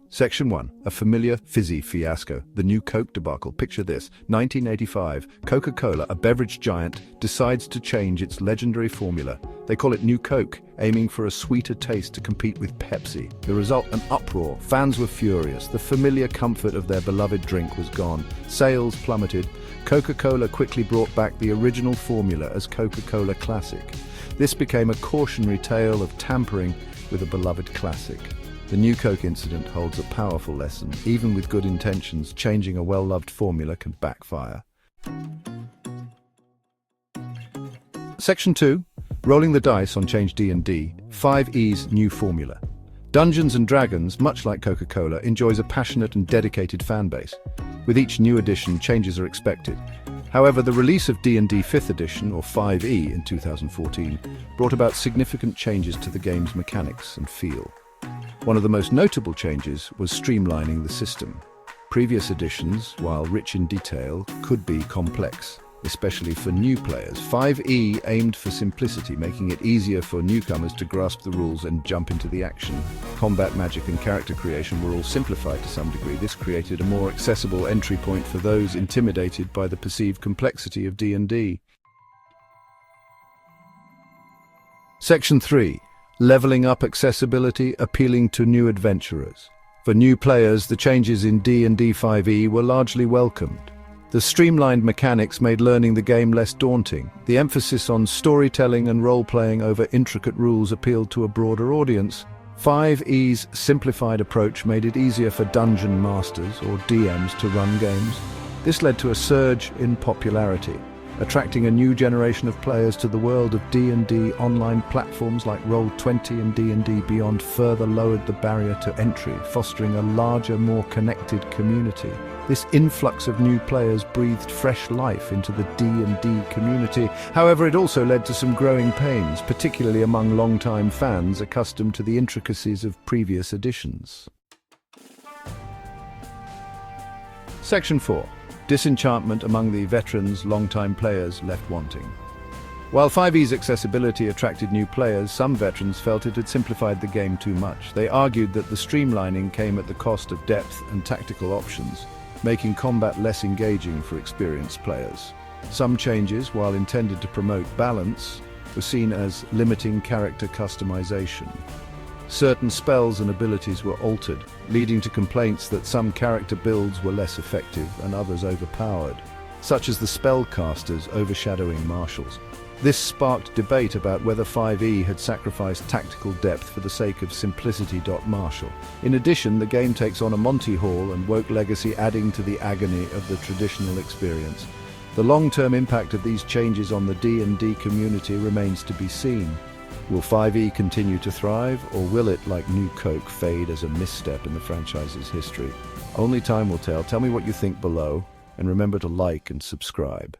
Section 1. A familiar fizzy fiasco. The new Coke debacle. Picture this. 1985. Coca-Cola, a beverage giant, decides to change its legendary formula. They call it New Coke, aiming for a sweeter taste to compete with Pepsi. The result, an uproar. Fans were furious. The familiar comfort of their beloved drink was gone. Sales plummeted. Coca-Cola quickly brought back the original formula as Coca-Cola Classic. This became a cautionary tale of tampering with a beloved classic. The New Coke incident holds a powerful lesson. Even with good intentions, changing a well-loved formula can backfire. Section 2. Rolling the dice on Change D&D, 5E's new formula. Dungeons & Dragons, much like Coca-Cola, enjoys a passionate and dedicated fan base. With each new edition, changes are expected. However, the release of D&D 5th edition, or 5E, in 2014, brought about significant changes to the game's mechanics and feel. One of the most notable changes was streamlining the system. Previous editions, while rich in detail, could be complex, especially for new players. 5E aimed for simplicity, making it easier for newcomers to grasp the rules and jump into the action. Combat, magic, and character creation were all simplified to some degree. This created a more accessible entry point for those intimidated by the perceived complexity of D&D. Section 3. Leveling up accessibility, appealing to new adventurers. For new players, the changes in D&D 5e were largely welcomed. The streamlined mechanics made learning the game less daunting. The emphasis on storytelling and role-playing over intricate rules appealed to a broader audience. 5e's simplified approach made it easier for dungeon masters or DMs to run games. This led to a surge in popularity, attracting a new generation of players to the world of D&D. Online platforms like Roll20 and D&D Beyond further lowered the barrier to entry, fostering a larger, more connected community. This influx of new players breathed fresh life into the D&D community. However, it also led to some growing pains, particularly among long-time fans accustomed to the intricacies of previous editions. Section 4. Disenchantment among the veterans, long-time players left wanting. While 5e's accessibility attracted new players, some veterans felt it had simplified the game too much. They argued that the streamlining came at the cost of depth and tactical options, making combat less engaging for experienced players. Some changes, while intended to promote balance, were seen as limiting character customization. Certain spells and abilities were altered, leading to complaints that some character builds were less effective and others overpowered, such as the spellcasters overshadowing martials. This sparked debate about whether 5e had sacrificed tactical depth for the sake of simplicity. Martial. In addition, the game takes on a Monty Hall and Woke legacy, adding to the agony of the traditional experience. The long-term impact of these changes on the D&D community remains to be seen. Will 5e continue to thrive, or will it, like New Coke, fade as a misstep in the franchise's history? Only time will tell. Tell me what you think below, and remember to like and subscribe.